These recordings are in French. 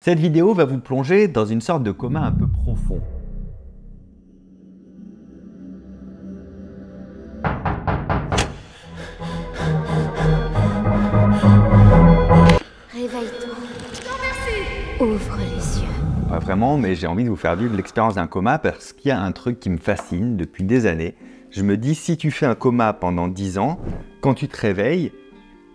Cette vidéo va vous plonger dans une sorte de coma un peu profond. Réveille-toi. Ouvre les yeux. Pas vraiment, mais j'ai envie de vous faire vivre l'expérience d'un coma parce qu'il y a un truc qui me fascine depuis des années. Je me dis, si tu fais un coma pendant 10 ans, quand tu te réveilles,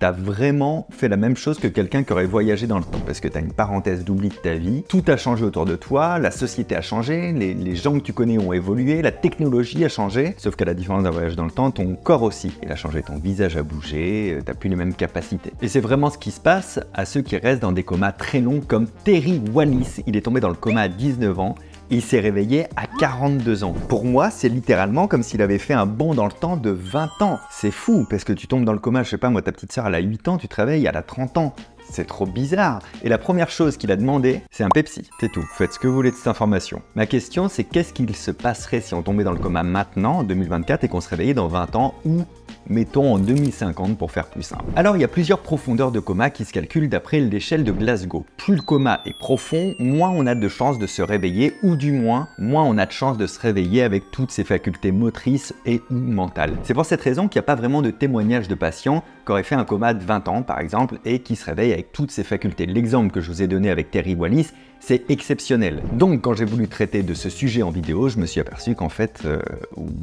tu as vraiment fait la même chose que quelqu'un qui aurait voyagé dans le temps. Parce que tu as une parenthèse d'oubli de ta vie, tout a changé autour de toi, la société a changé, les gens que tu connais ont évolué, la technologie a changé. Sauf qu'à la différence d'un voyage dans le temps, ton corps aussi, il a changé, ton visage a bougé, tu n'as plus les mêmes capacités. Et c'est vraiment ce qui se passe à ceux qui restent dans des comas très longs comme Terry Wallis. Il est tombé dans le coma à 19 ans. Il s'est réveillé à 42 ans. Pour moi, c'est littéralement comme s'il avait fait un bond dans le temps de 20 ans. C'est fou, parce que tu tombes dans le coma, je sais pas, moi, ta petite sœur, elle a 8 ans, tu te réveilles, elle a 30 ans. C'est trop bizarre. Et la première chose qu'il a demandé, c'est un Pepsi. C'est tout, faites ce que vous voulez de cette information. Ma question, c'est qu'est-ce qu'il se passerait si on tombait dans le coma maintenant, en 2024, et qu'on se réveillait dans 20 ans, ou mettons en 2050 pour faire plus simple. Alors il y a plusieurs profondeurs de coma qui se calculent d'après l'échelle de Glasgow. Plus le coma est profond, moins on a de chances de se réveiller, ou du moins on a de chances de se réveiller avec toutes ses facultés motrices et ou mentales. C'est pour cette raison qu'il n'y a pas vraiment de témoignage de patients qui auraient fait un coma de 20 ans par exemple et qui se réveillent avec toutes ses facultés. L'exemple que je vous ai donné avec Terry Wallis, c'est exceptionnel. Donc quand j'ai voulu traiter de ce sujet en vidéo, je me suis aperçu qu'en fait,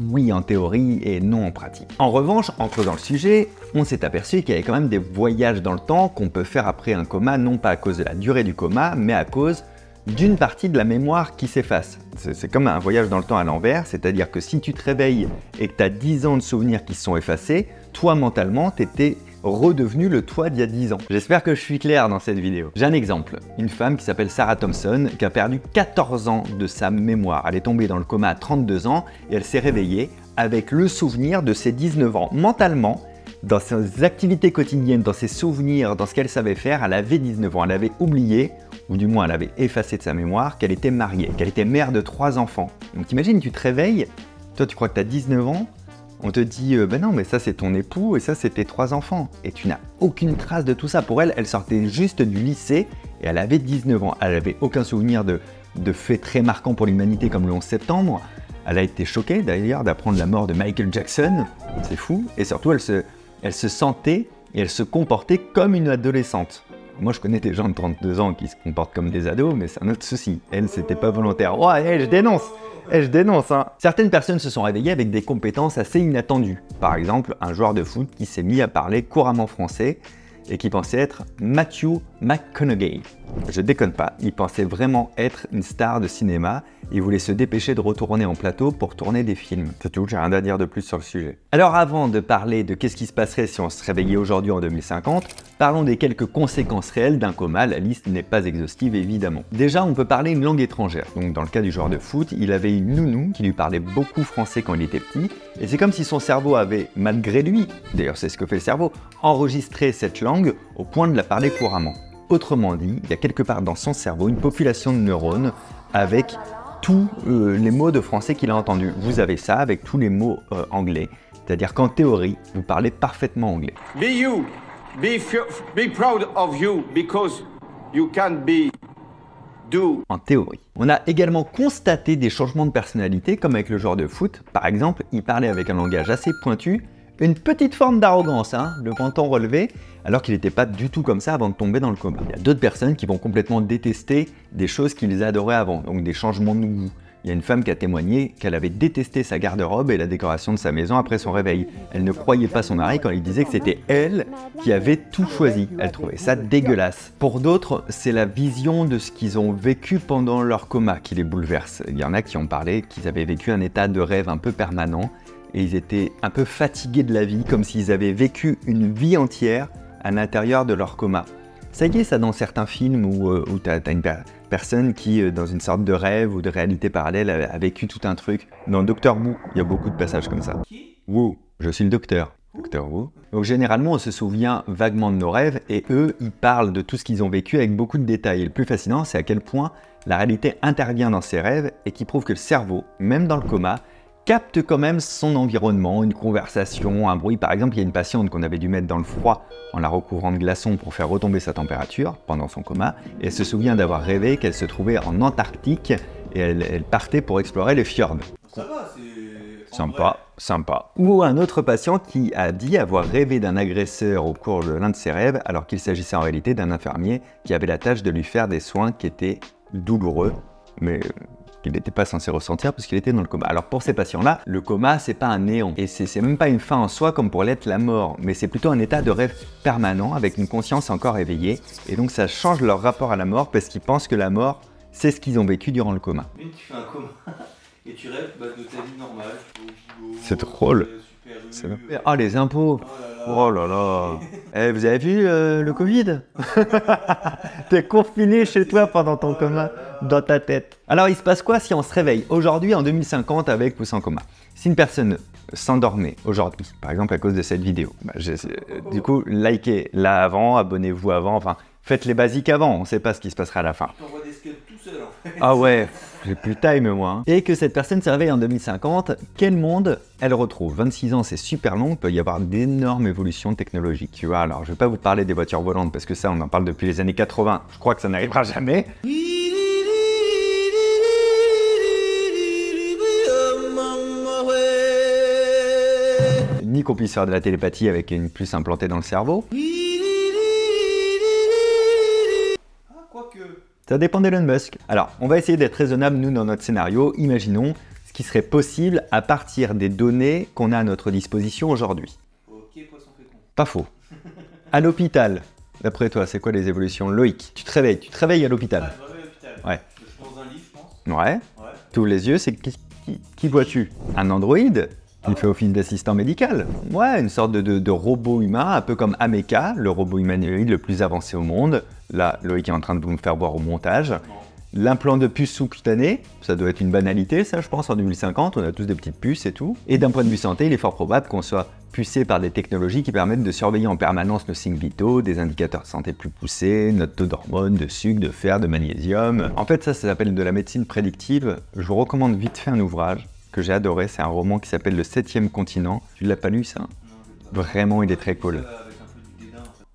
oui en théorie et non en pratique. En revanche, en creusant le sujet, on s'est aperçu qu'il y avait quand même des voyages dans le temps qu'on peut faire après un coma, non pas à cause de la durée du coma, mais à cause d'une partie de la mémoire qui s'efface. C'est comme un voyage dans le temps à l'envers, c'est-à-dire que si tu te réveilles et que tu as 10 ans de souvenirs qui se sont effacés, toi mentalement, tu étais redevenu le toi d'il y a 10 ans. J'espère que je suis clair dans cette vidéo. J'ai un exemple, une femme qui s'appelle Sarah Thompson qui a perdu 14 ans de sa mémoire. Elle est tombée dans le coma à 32 ans et elle s'est réveillée avec le souvenir de ses 19 ans. Mentalement, dans ses activités quotidiennes, dans ses souvenirs, dans ce qu'elle savait faire, elle avait 19 ans. Elle avait oublié, ou du moins elle avait effacé de sa mémoire, qu'elle était mariée, qu'elle était mère de 3 enfants. Donc t'imagines, tu te réveilles, toi tu crois que tu as 19 ans, on te dit ben non mais ça c'est ton époux et ça c'est tes 3 enfants. Et tu n'as aucune trace de tout ça. Pour elle, elle sortait juste du lycée et elle avait 19 ans. Elle n'avait aucun souvenir de faits très marquants pour l'humanité comme le 11 septembre. Elle a été choquée d'ailleurs d'apprendre la mort de Michael Jackson. C'est fou. Et surtout elle se sentait et elle se comportait comme une adolescente. Moi je connais des gens de 32 ans qui se comportent comme des ados, mais c'est un autre souci. Elle, c'était pas volontaire. Oh, je dénonce. Je dénonce, hein. Certaines personnes se sont réveillées avec des compétences assez inattendues. Par exemple, un joueur de foot qui s'est mis à parler couramment français et qui pensait être Matthew McConaughey. Je déconne pas, il pensait vraiment être une star de cinéma. Il voulait se dépêcher de retourner en plateau pour tourner des films. C'est tout, j'ai rien à dire de plus sur le sujet. Alors avant de parler de qu'est-ce qui se passerait si on se réveillait aujourd'hui en 2050, parlons des quelques conséquences réelles d'un coma. La liste n'est pas exhaustive évidemment. Déjà, on peut parler une langue étrangère. Donc dans le cas du joueur de foot, il avait une nounou qui lui parlait beaucoup français quand il était petit. Et c'est comme si son cerveau avait, malgré lui, d'ailleurs c'est ce que fait le cerveau, enregistré cette langue au point de la parler couramment. Autrement dit, il y a quelque part dans son cerveau une population de neurones avec tous les mots de français qu'il a entendus. Vous avez ça avec tous les mots anglais. C'est-à-dire qu'en théorie, vous parlez parfaitement anglais. Be you. Be proud of you because you can be do. En théorie. On a également constaté des changements de personnalité comme avec le joueur de foot. Par exemple, il parlait avec un langage assez pointu, une petite forme d'arrogance, hein, le menton relevé, alors qu'il n'était pas du tout comme ça avant de tomber dans le coma. Il y a d'autres personnes qui vont complètement détester des choses qu'ils adoraient avant, donc des changements nouveaux. Il y a une femme qui a témoigné qu'elle avait détesté sa garde-robe et la décoration de sa maison après son réveil. Elle ne croyait pas son mari quand il disait que c'était elle qui avait tout choisi. Elle trouvait ça dégueulasse. Pour d'autres, c'est la vision de ce qu'ils ont vécu pendant leur coma qui les bouleverse. Il y en a qui ont parlé qu'ils avaient vécu un état de rêve un peu permanent et ils étaient un peu fatigués de la vie, comme s'ils avaient vécu une vie entière à l'intérieur de leur coma. Ça y est, ça dans certains films où tu as une personne qui, dans une sorte de rêve ou de réalité parallèle, a vécu tout un truc. Dans Docteur Who, il y a beaucoup de passages comme ça. Who, je suis le docteur. Docteur Who. Donc généralement, on se souvient vaguement de nos rêves et eux, ils parlent de tout ce qu'ils ont vécu avec beaucoup de détails. Et le plus fascinant, c'est à quel point la réalité intervient dans ces rêves et qui prouve que le cerveau, même dans le coma, capte quand même son environnement, une conversation, un bruit. Par exemple, il y a une patiente qu'on avait dû mettre dans le froid en la recouvrant de glaçons pour faire retomber sa température pendant son coma. Et elle se souvient d'avoir rêvé qu'elle se trouvait en Antarctique et elle partait pour explorer les fjords. Ça va, c'est... Sympa, sympa. Ou un autre patient qui a dit avoir rêvé d'un agresseur au cours de l'un de ses rêves, alors qu'il s'agissait en réalité d'un infirmier qui avait la tâche de lui faire des soins qui étaient douloureux, mais qu'il n'était pas censé ressentir parce qu'il était dans le coma. Alors pour ces patients-là, le coma, c'est pas un néant. Et c'est même pas une fin en soi comme pour l'être la mort, mais c'est plutôt un état de rêve permanent avec une conscience encore éveillée. Et donc ça change leur rapport à la mort parce qu'ils pensent que la mort, c'est ce qu'ils ont vécu durant le coma. Mais tu fais un coma et tu rêves de ta vie normale. C'est drôle. Ah, les impôts. Oh là là. Eh, vous avez vu le Covid? T'es confiné chez toi pendant ton coma, dans ta tête. Alors, il se passe quoi si on se réveille aujourd'hui, en 2050, avec ou sans coma? Si une personne s'endormait aujourd'hui, par exemple à cause de cette vidéo, du coup, likez là avant, abonnez-vous avant, enfin, faites les basiques avant, on ne sait pas ce qui se passera à la fin. Tu t'envoies des skates tout seul en fait. Ah ouais, j'ai plus de time moi. Hein. Et que cette personne se réveille en 2050, quel monde elle retrouve? 26 ans, c'est super long, il peut y avoir d'énormes évolutions technologiques, tu vois. Alors, je vais pas vous parler des voitures volantes, parce que ça, on en parle depuis les années 80, je crois que ça n'arrivera jamais. Ni qu'on puisse faire de la télépathie avec une puce implantée dans le cerveau. Ça dépend d'Elon Musk. Alors, on va essayer d'être raisonnable, nous, dans notre scénario. Imaginons ce qui serait possible à partir des données qu'on a à notre disposition aujourd'hui. Ok, poisson fécond. Pas faux. À l'hôpital, d'après toi, c'est quoi les évolutions? Loïc, tu te réveilles à l'hôpital. Ah, je me réveille à l'hôpital. Ouais. Je suis dans un lit, je pense. Ouais. Ouais. Tu ouvres les yeux, c'est qui vois-tu? Un androïde qui fait office d'assistant médical. Ouais, une sorte de robot humain, un peu comme Ameca, le robot humanoïde le plus avancé au monde. Là, Loïc est en train de vous me faire voir au montage. L'implant de puce sous-cutanée, ça doit être une banalité, ça, je pense, en 2050. On a tous des petites puces et tout. Et d'un point de vue santé, il est fort probable qu'on soit pucé par des technologies qui permettent de surveiller en permanence nos signes vitaux, des indicateurs de santé plus poussés, notre taux d'hormones, de sucre, de fer, de magnésium. En fait, ça s'appelle de la médecine prédictive. Je vous recommande vite fait un ouvrage que j'ai adoré. C'est un roman qui s'appelle Le 7e continent. Tu l'as pas lu, ça? Vraiment, il est très cool.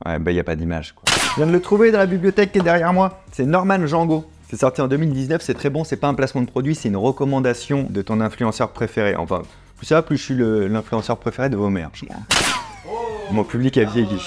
Ouais, bah, il n'y a pas d'image, quoi. Je viens de le trouver dans la bibliothèque qui est derrière moi. C'est Norman Django. C'est sorti en 2019, c'est très bon, c'est pas un placement de produit, c'est une recommandation de ton influenceur préféré. Enfin, plus ça va, plus je suis l'influenceur préféré de vos mères, je crois. Mon public a vieilli.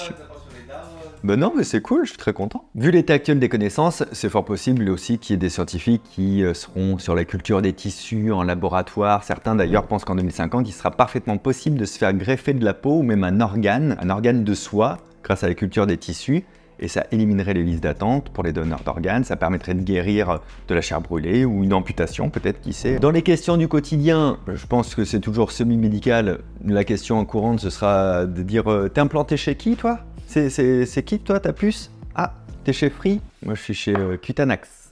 Ben non, mais c'est cool, je suis très content. Vu l'état actuel des connaissances, c'est fort possible aussi qu'il y ait des scientifiques qui seront sur la culture des tissus en laboratoire. Certains d'ailleurs pensent qu'en 2050, il sera parfaitement possible de se faire greffer de la peau ou même un organe de soi, grâce à la culture des tissus. Et ça éliminerait les listes d'attente pour les donneurs d'organes, ça permettrait de guérir de la chair brûlée ou une amputation peut-être, qui sait. Dans les questions du quotidien, je pense que c'est toujours semi-médical. La question courante, ce sera de dire « T'es implanté chez qui, toi? C'est qui, toi, ta puce? Ah, t'es chez Free? Moi, je suis chez Cutanax.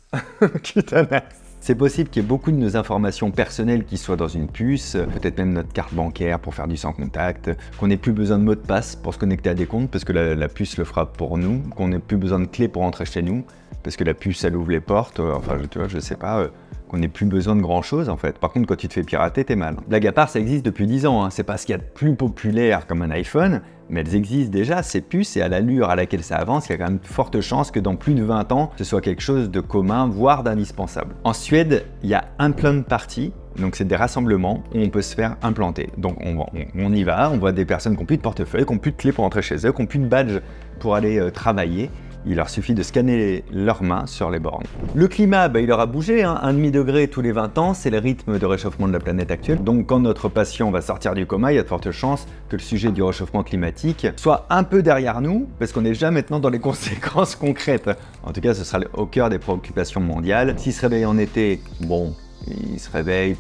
Cutanax. C'est possible qu'il y ait beaucoup de nos informations personnelles qui soient dans une puce, peut-être même notre carte bancaire pour faire du sans contact, qu'on n'ait plus besoin de mot de passe pour se connecter à des comptes parce que la puce le fera pour nous, qu'on n'ait plus besoin de clé pour rentrer chez nous parce que la puce elle ouvre les portes, enfin tu vois, je sais pas, qu'on n'ait plus besoin de grand chose en fait. Par contre, quand tu te fais pirater, t'es mal. Blague à part, ça existe depuis 10 ans, hein. C'est pas ce qu'il y a de plus populaire comme un iPhone, mais elles existent déjà, ces puces, et à l'allure à laquelle ça avance, il y a quand même de fortes chances que dans plus de 20 ans, ce soit quelque chose de commun, voire d'indispensable. En Suède, il y a Implant Party, donc c'est des rassemblements où on peut se faire implanter. Donc on y va, on voit des personnes qui n'ont plus de portefeuille, qui n'ont plus de clé pour entrer chez eux, qui n'ont plus de badge pour aller travailler. Il leur suffit de scanner leurs mains sur les bornes. Le climat, il aura bougé, hein, 1,5 degré tous les 20 ans, c'est le rythme de réchauffement de la planète actuelle. Donc quand notre patient va sortir du coma, il y a de fortes chances que le sujet du réchauffement climatique soit un peu derrière nous, parce qu'on est déjà maintenant dans les conséquences concrètes. En tout cas, ce sera au cœur des préoccupations mondiales. S'il se réveille en été, bon, il se réveille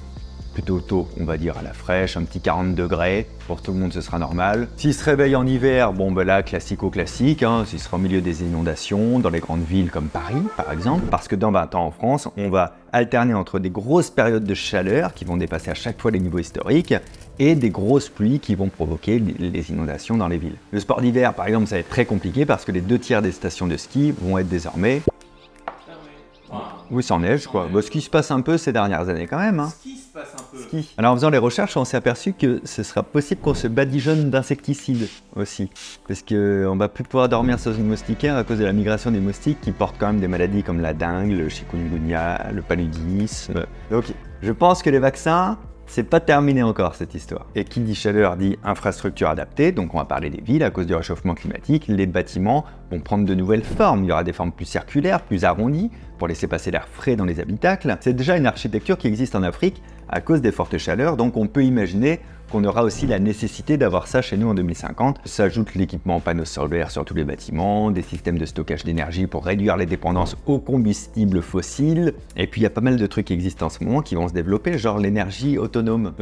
plutôt tôt, on va dire à la fraîche, un petit 40 degrés, pour tout le monde ce sera normal. S'il se réveille en hiver, bon ben là, classico-classique, hein, s'il sera au milieu des inondations, dans les grandes villes comme Paris par exemple, parce que dans 20 ans en France, on va alterner entre des grosses périodes de chaleur qui vont dépasser à chaque fois les niveaux historiques, et des grosses pluies qui vont provoquer les inondations dans les villes. Le sport d'hiver par exemple, ça va être très compliqué parce que les 2/3 des stations de ski vont être désormais... Oui, sans neige quoi. Bon, ce qui se passe un peu ces dernières années quand même. Hein. Ce qui se passe un peu. ski. Alors en faisant les recherches, on s'est aperçu que ce sera possible qu'on se badigeonne d'insecticides aussi. Parce qu'on va plus pouvoir dormir sous une moustiquaire à cause de la migration des moustiques qui portent quand même des maladies comme la dengue, le chikungunya, le paludisme. Donc je pense que les vaccins, c'est pas terminé encore cette histoire. Et qui dit chaleur dit infrastructure adaptée, donc on va parler des villes à cause du réchauffement climatique. Les bâtiments vont prendre de nouvelles formes, il y aura des formes plus circulaires, plus arrondies, pour laisser passer l'air frais dans les habitacles. C'est déjà une architecture qui existe en Afrique à cause des fortes chaleurs, donc on peut imaginer qu'on aura aussi la nécessité d'avoir ça chez nous en 2050. S'ajoute l'équipement en panneaux solaires sur tous les bâtiments, des systèmes de stockage d'énergie pour réduire les dépendances aux combustibles fossiles. Et puis il y a pas mal de trucs qui existent en ce moment qui vont se développer, genre l'énergie autonome.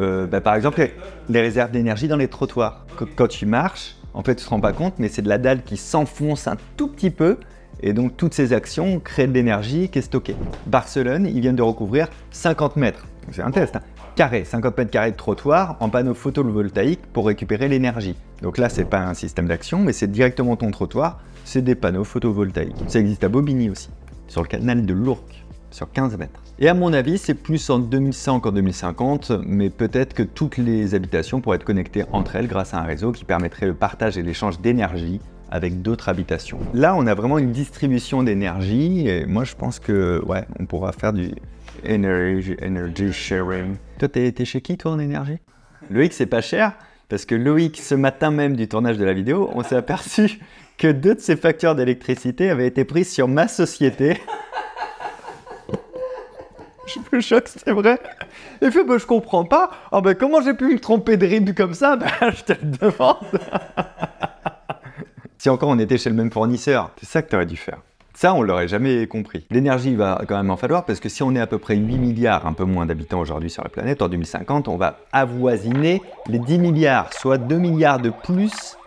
Par exemple, les réserves d'énergie dans les trottoirs. Quand tu marches, en fait tu te rends pas compte, mais c'est de la dalle qui s'enfonce un tout petit peu. Et donc toutes ces actions créent de l'énergie qui est stockée. Barcelone, ils viennent de recouvrir 50 mètres. C'est un test, hein. Carré, 50 mètres carrés de trottoir en panneaux photovoltaïques pour récupérer l'énergie. Donc là, c'est pas un système d'action, mais c'est directement ton trottoir, c'est des panneaux photovoltaïques. Ça existe à Bobigny aussi, sur le canal de l'Ourcq, sur 15 mètres. Et à mon avis, c'est plus en 2100 qu'en 2050, mais peut-être que toutes les habitations pourraient être connectées entre elles grâce à un réseau qui permettrait le partage et l'échange d'énergie avec d'autres habitations. Là, on a vraiment une distribution d'énergie, et moi je pense que, ouais, on pourra faire du energy sharing. Toi, t'es chez qui, toi, en énergie? Loïc, c'est pas cher, parce que Loïc, ce matin même du tournage de la vidéo, on s'est aperçu que 2 de ses factures d'électricité avaient été prises sur ma société. Je me choque, c'est vrai. Il fait, je comprends pas. Oh, comment j'ai pu me tromper de RIB comme ça? Je te le demande. Si encore on était chez le même fournisseur, c'est ça que tu aurais dû faire. Ça, on l'aurait jamais compris. L'énergie, il va quand même en falloir, parce que si on est à peu près 8 milliards, un peu moins d'habitants aujourd'hui sur la planète, en 2050, on va avoisiner les 10 milliards, soit 2 milliards de plus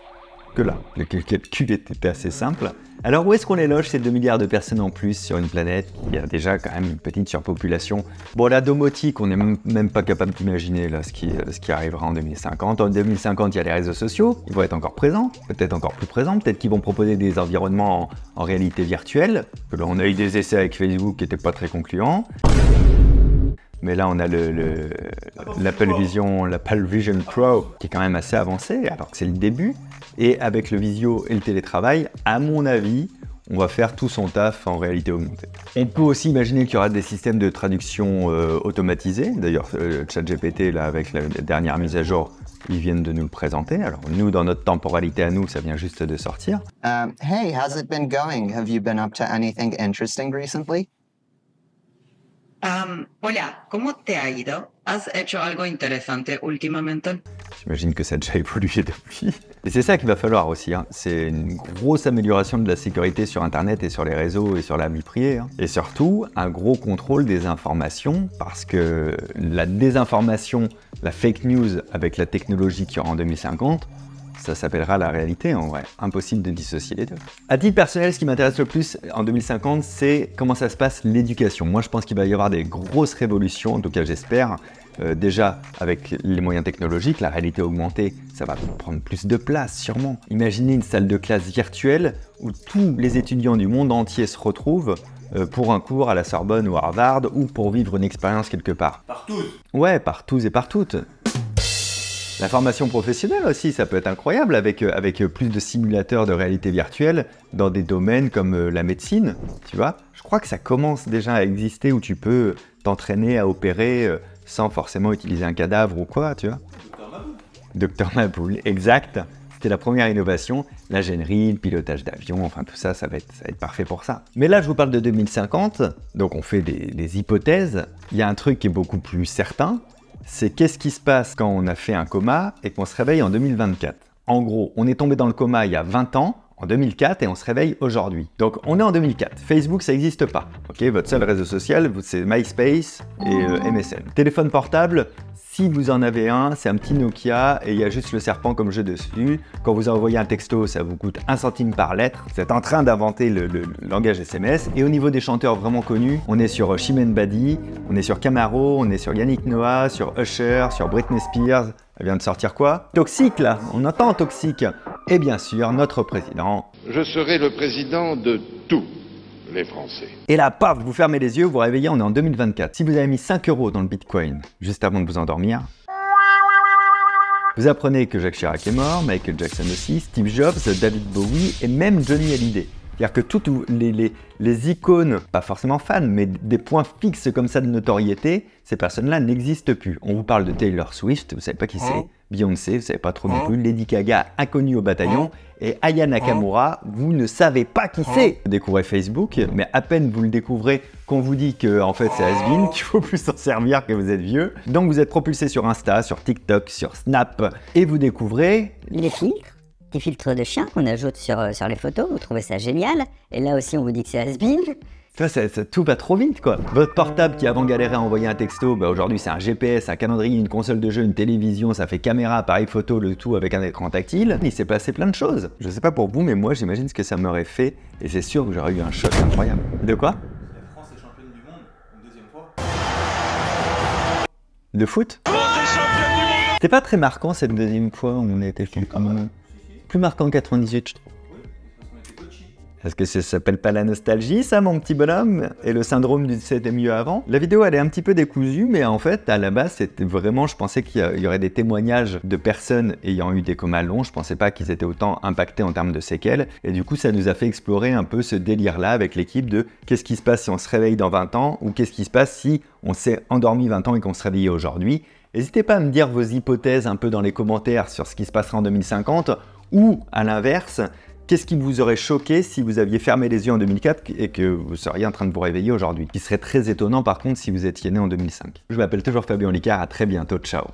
que là. Le calcul était assez simple. Alors où est-ce qu'on les loge, ces 2 milliards de personnes en plus sur une planète qui a déjà quand même une petite surpopulation? Bon, la domotique, on n'est même pas capable d'imaginer là ce qui arrivera en 2050. En 2050, il y a les réseaux sociaux, ils vont être encore présents, peut-être encore plus présents, peut-être qu'ils vont proposer des environnements en réalité virtuelle. Là, on a eu des essais avec Facebook qui n'étaient pas très concluants. Mais là, on a l'Apple Vision Pro qui est quand même assez avancé, alors que c'est le début. Et avec le visio et le télétravail, à mon avis, on va faire tout son taf en réalité augmentée. On peut aussi imaginer qu'il y aura des systèmes de traduction automatisés. D'ailleurs, ChatGPT, là, avec la dernière mise à jour, ils viennent de nous le présenter. Alors nous, dans notre temporalité à nous, ça vient juste de sortir. Hey, how's it been going? Have you been up to anything interesting recently? Hola, ¿cómo te ha ido? ¿Has hecho algo interesante últimamente? J'imagine que ça a déjà évolué depuis. Et c'est ça qu'il va falloir aussi, hein. C'est une grosse amélioration de la sécurité sur Internet et sur les réseaux et sur la vie privée, hein. Et surtout, un gros contrôle des informations, parce que la désinformation, la fake news avec la technologie qu'il y aura en 2050, ça s'appellera la réalité en vrai. Impossible de dissocier les deux. À titre personnel, ce qui m'intéresse le plus en 2050, c'est comment ça se passe l'éducation. Moi, je pense qu'il va y avoir des grosses révolutions, en tout cas j'espère. Déjà, avec les moyens technologiques, la réalité augmentée, ça va prendre plus de place, sûrement. Imaginez une salle de classe virtuelle où tous les étudiants du monde entier se retrouvent pour un cours à la Sorbonne ou à Harvard, ou pour vivre une expérience quelque part. Par tous. Ouais, par tous et par toutes. La formation professionnelle aussi, ça peut être incroyable avec plus de simulateurs de réalité virtuelle dans des domaines comme la médecine, tu vois. Je crois que ça commence déjà à exister où tu peux t'entraîner à opérer sans forcément utiliser un cadavre ou quoi, tu vois. Docteur Maboul, exact. C'était la première innovation, l'ingénierie, le pilotage d'avion, enfin tout ça, ça va être parfait pour ça. Mais là, je vous parle de 2050, donc on fait des hypothèses. Il y a un truc qui est beaucoup plus certain, c'est qu'est-ce qui se passe quand on a fait un coma et qu'on se réveille en 2024. En gros, on est tombé dans le coma il y a 20 ans, en 2004, et on se réveille aujourd'hui. Donc on est en 2004. Facebook, ça n'existe pas. Ok, votre seul réseau social, c'est MySpace et MSN. Téléphone portable, si vous en avez un, c'est un petit Nokia et il y a juste le serpent comme jeu dessus. Quand vous envoyez un texto, ça vous coûte 1 centime par lettre. Vous êtes en train d'inventer le langage SMS. Et au niveau des chanteurs vraiment connus, on est sur Chimène Badi, on est sur Camaro, on est sur Yannick Noah, sur Usher, sur Britney Spears. Elle vient de sortir quoi? Toxique là, on entend Toxique. Et bien sûr, notre président. Je serai le président de tout. les Français. Et là, paf, vous fermez les yeux, vous réveillez, on est en 2024. Si vous avez mis 5 € dans le Bitcoin juste avant de vous endormir, vous apprenez que Jacques Chirac est mort, Michael Jackson aussi, Steve Jobs, David Bowie et même Johnny Hallyday. C'est-à-dire que toutes les icônes, pas forcément fans, mais des points fixes comme ça de notoriété, ces personnes-là n'existent plus. On vous parle de Taylor Swift, vous savez pas qui c'est, Beyoncé, vous savez pas trop non plus, Lady Gaga, inconnue au bataillon, et Aya Nakamura, vous ne savez pas qui c'est. Vous découvrez Facebook, mais à peine vous le découvrez qu'on vous dit que en fait c'est has-been, qu'il faut plus s'en servir, que vous êtes vieux. Donc vous êtes propulsé sur Insta, sur TikTok, sur Snap, et vous découvrez les filtres. Petit filtre de chien qu'on ajoute sur les photos, vous trouvez ça génial. Et là aussi, on vous dit que c'est has-been. Tout va trop vite, quoi. Votre portable qui avant galérait à envoyer un texto, bah aujourd'hui c'est un GPS, un calendrier, une console de jeu, une télévision, ça fait caméra, appareil photo, le tout avec un écran tactile. Il s'est passé plein de choses. Je sais pas pour vous, mais moi j'imagine ce que ça m'aurait fait, et c'est sûr que j'aurais eu un choc incroyable. De quoi? La France est championne du monde, une deuxième fois. De foot? C'était pas très marquant cette deuxième fois où on a été champion. Plus marquant que 98, je trouve. Est-ce que ça s'appelle pas la nostalgie, ça, mon petit bonhomme? Et le syndrome du c'était mieux avant? La vidéo, elle est un petit peu décousue, mais en fait, à la base, c'était vraiment, je pensais qu'il y aurait des témoignages de personnes ayant eu des comas longs. Je pensais pas qu'ils étaient autant impactés en termes de séquelles. Et du coup, ça nous a fait explorer un peu ce délire-là avec l'équipe de qu'est-ce qui se passe si on se réveille dans 20 ans ou qu'est-ce qui se passe si on s'est endormi 20 ans et qu'on se réveillait aujourd'hui. N'hésitez pas à me dire vos hypothèses un peu dans les commentaires sur ce qui se passera en 2050 ou, à l'inverse, qu'est-ce qui vous aurait choqué si vous aviez fermé les yeux en 2004 et que vous seriez en train de vous réveiller aujourd'hui? Qui serait très étonnant par contre si vous étiez né en 2005. Je m'appelle toujours Fabien Olicard, à très bientôt, ciao.